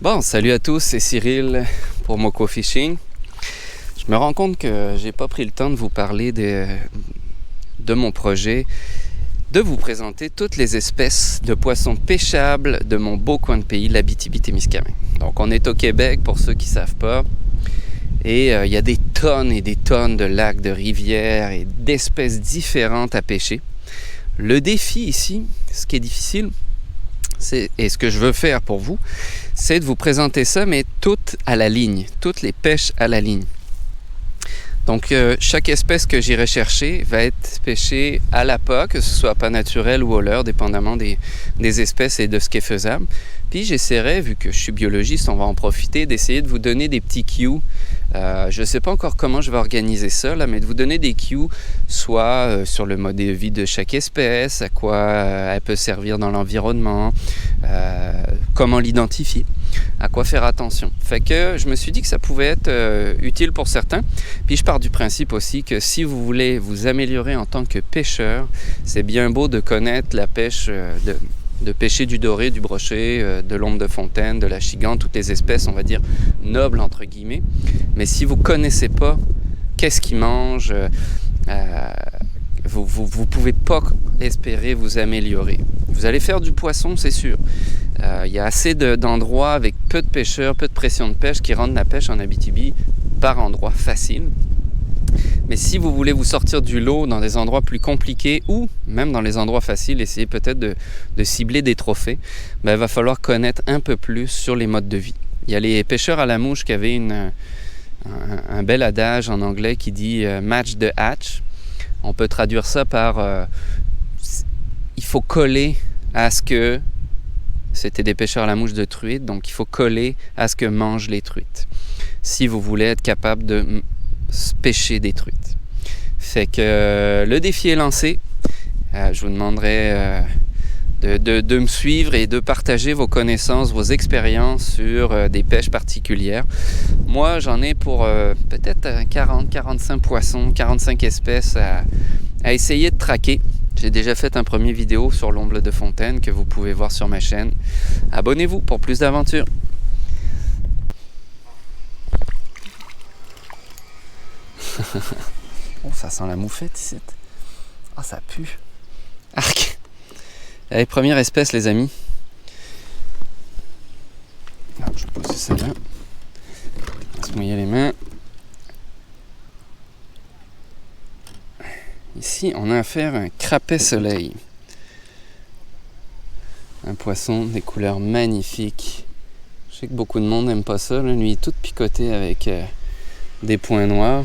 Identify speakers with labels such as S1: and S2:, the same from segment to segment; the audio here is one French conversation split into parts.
S1: Bon, salut à tous, c'est Cyril pour Moko Fishing. Je me rends compte que j'ai pas pris le temps de vous parler de mon projet, de vous présenter toutes les espèces de poissons pêchables de mon beau coin de pays, l'Abitibi-Témiscamingue. Donc on est au Québec pour ceux qui ne savent pas. Et il y a des tonnes et des tonnes de lacs, de rivières et d'espèces différentes à pêcher. Le défi ici, ce qui est difficile, et ce que je veux faire pour vous, c'est de vous présenter ça, mais toutes à la ligne, toutes les pêches à la ligne. Donc, chaque espèce que j'irai chercher va être pêchée à l'appât, que ce soit appât naturel ou au leurre, dépendamment des espèces et de ce qui est faisable. Puis j'essaierai, vu que je suis biologiste, on va en profiter, d'essayer de vous donner des petits cues. Je ne sais pas encore comment je vais organiser ça, là, mais de vous donner des cues, soit sur le mode de vie de chaque espèce, à quoi elle peut servir dans l'environnement, comment l'identifier, à quoi faire attention. Fait que je me suis dit que ça pouvait être utile pour certains. Puis je pars du principe aussi que si vous voulez vous améliorer en tant que pêcheur, c'est bien beau de connaître la pêche, de pêcher du doré, du brochet, de l'ombre de fontaine, de la chigante, toutes les espèces, on va dire, nobles entre guillemets. Mais si vous ne connaissez pas qu'est-ce qu'ils mangent, vous ne pouvez pas espérer vous améliorer. Vous allez faire du poisson, c'est sûr. Il y a assez d'endroits avec peu de pêcheurs, peu de pression de pêche qui rendent la pêche en Abitibi par endroits faciles. Mais si vous voulez vous sortir du lot dans des endroits plus compliqués ou même dans les endroits faciles, essayez peut-être de cibler des trophées, il va falloir connaître un peu plus sur les modes de vie. Il y a les pêcheurs à la mouche qui avaient un bel adage en anglais qui dit « match the hatch ». On peut traduire ça par il faut coller à ce que c'était des pêcheurs à la mouche de truites, donc il faut coller à ce que mangent les truites si vous voulez être capable de pêcher des truites. Fait que le défi est lancé. Je vous demanderai de me suivre et de partager vos connaissances, vos expériences sur des pêches particulières. Moi, j'en ai pour peut-être 40-45 poissons, 45 espèces à essayer de traquer. J'ai déjà fait un premier vidéo sur l'omble de fontaine que vous pouvez voir sur ma chaîne. Abonnez-vous pour plus d'aventures. Oh, ça sent la moufette ici. Ah, ça pue. Arc. Allez, première espèce, les amis. Alors, je vais poser ça là. On va se mouiller les mains. Ici, on a affaire à un crapet soleil. Un poisson des couleurs magnifiques. Je sais que beaucoup de monde n'aime pas ça. Là. Lui, il est tout picoté avec des points noirs.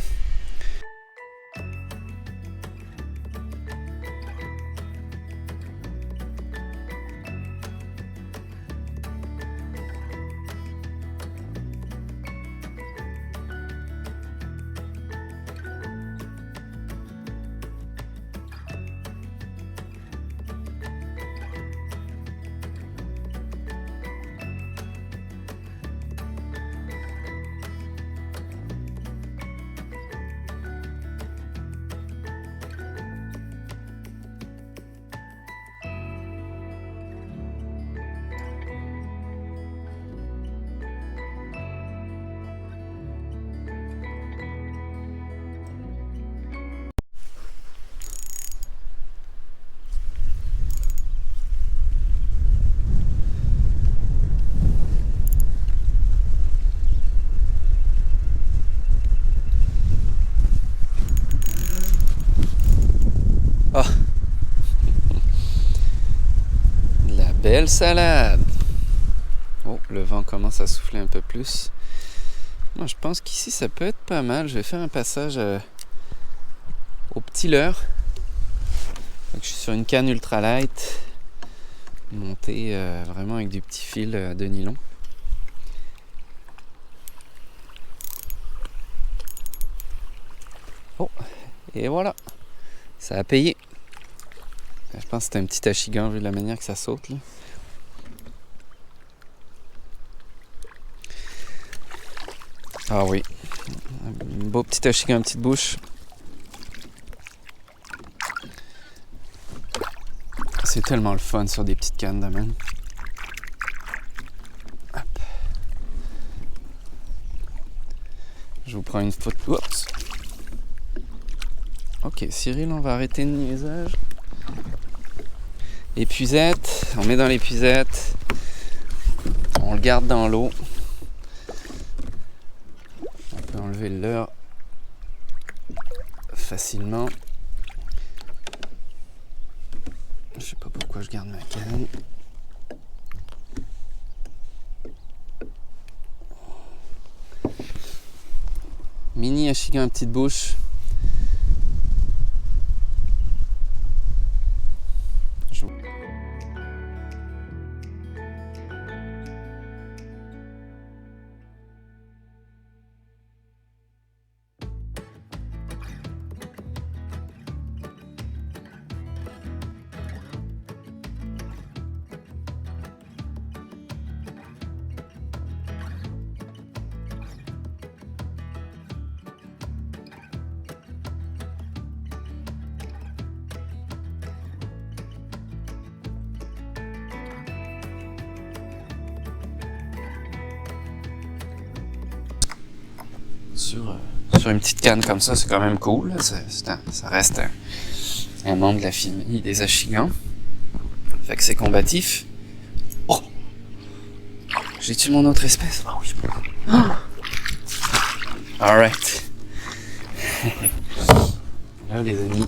S1: Oh, la belle salade. Oh, le vent commence à souffler un peu plus. Moi, je pense qu'ici, ça peut être pas mal. Je vais faire un passage au petit leurre. Donc, je suis sur une canne ultralight montée vraiment avec du petit fil de nylon. Oh, et voilà. Ça a payé. Je pense que c'était un petit achigan vu la manière que ça saute là. Ah oui. Un beau petit achigan, une petite bouche. C'est tellement le fun sur des petites cannes de même. Hop. prends une photo. Oups. Ok, Cyril, on va arrêter le niaisage. Épuisette, on met dans l'épuisette. On le garde dans l'eau. On peut enlever le leurre facilement. Je sais pas pourquoi je garde ma canne. Mini achigan à petite bouche. Sur une petite canne comme ça, c'est quand même cool. Là. Ça reste un membre de la famille des achigans. Fait que c'est combatif. Oh! J'ai tué mon autre espèce. Oh oui. Oh! Alright. Là, les amis,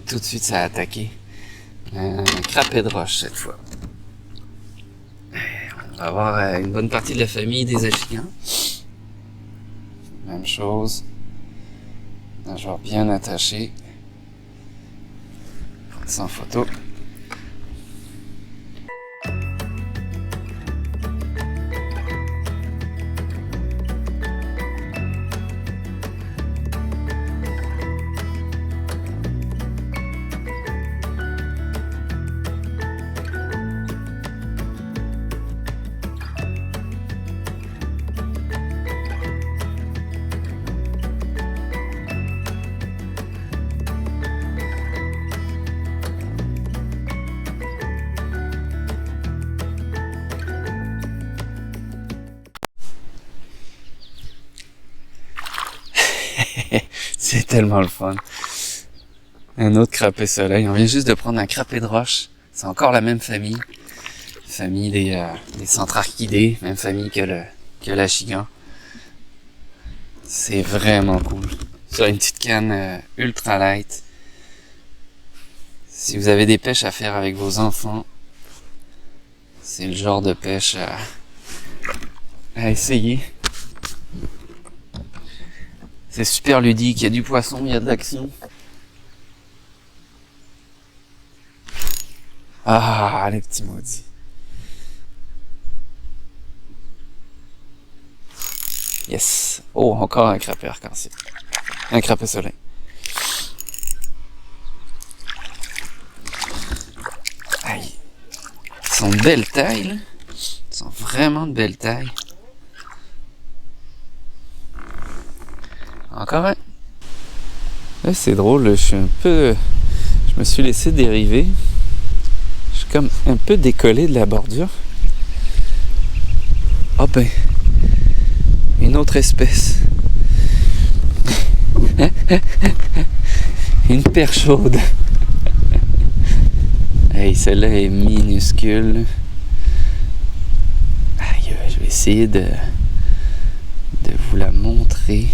S1: tout de suite, ça a attaqué. Un crapet de roche cette fois. On va avoir une bonne partie de la famille des achigans. Même chose. Un genre bien attaché. Sans photo. C'est tellement le fun. Un autre crapet soleil. On vient juste de prendre un crapet de roche. C'est encore la même famille. Famille des centrarchidés. Même famille que l'achigan. C'est vraiment cool. Sur une petite canne ultra light. Si vous avez des pêches à faire avec vos enfants, c'est le genre de pêche à essayer. C'est super ludique, il y a du poisson, il y a de l'action. Ah, les petits maudits. Yes. Oh, encore un crapet arc-en-ciel. Un crapet soleil. Aïe. Ils sont de belle taille, là. Ils sont vraiment de belle taille. Encore un. Là, c'est drôle, je me suis laissé dériver. Je suis comme un peu décollé de la bordure. Ah ben, une autre espèce. Une perche chaude. Hey, celle-là est minuscule. Aïe, je vais essayer de vous la montrer.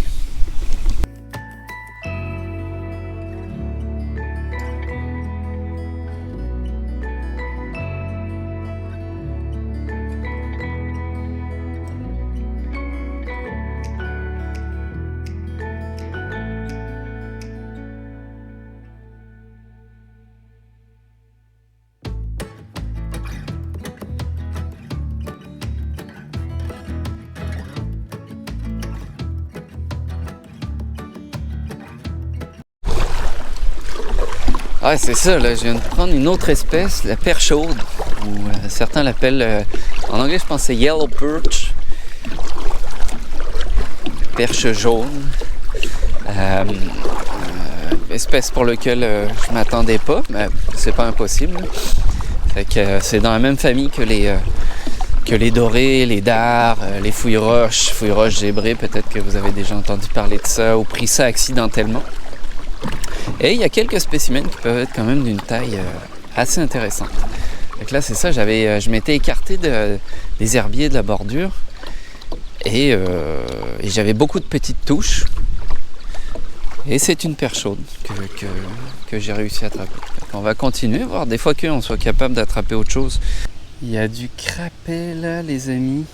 S1: Ah, c'est ça, là, je viens de prendre une autre espèce, la perche chaude, ou certains l'appellent, en anglais je pense c'est yellow perch, perche jaune, espèce pour laquelle je m'attendais pas, mais c'est pas impossible. Fait que c'est dans la même famille que que les dorés, les dards, les fouilles-roches zébrées, peut-être que vous avez déjà entendu parler de ça ou pris ça accidentellement. Et il y a quelques spécimens qui peuvent être quand même d'une taille assez intéressante. Donc là c'est ça, je m'étais écarté des herbiers de la bordure et j'avais beaucoup de petites touches. Et c'est une perche chaude que j'ai réussi à attraper. On va continuer, voir des fois qu'on soit capable d'attraper autre chose. Il y a du crapet là les amis.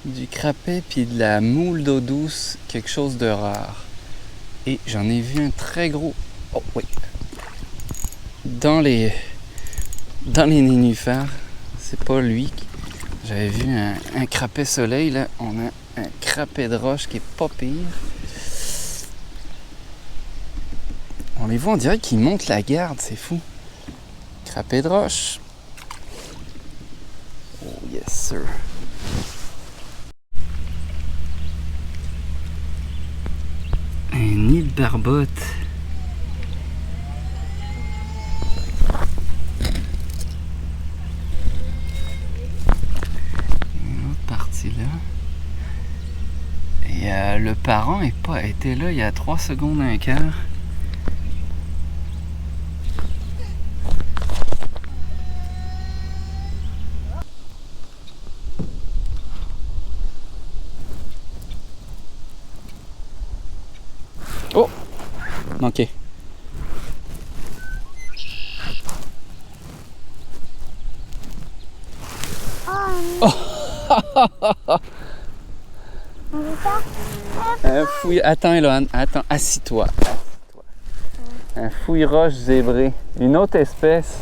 S1: Du crapet puis de la moule d'eau douce, quelque chose de rare. Et j'en ai vu un très gros. Oh oui. Dans les nénuphars, c'est pas lui. J'avais vu un crapet soleil là. On a un crapet de roche qui est pas pire. On les voit, on dirait qu'ils montent la garde, c'est fou. Crapet de roche. Oh yes sir. Un nid de barbotte. Une autre partie là. Et le parent était là il y a 3 secondes, un quart. Oh! Manqué. Oh! Un fouille... Attends, Eloane, assis-toi. Un fouille-roche zébré. Une autre espèce.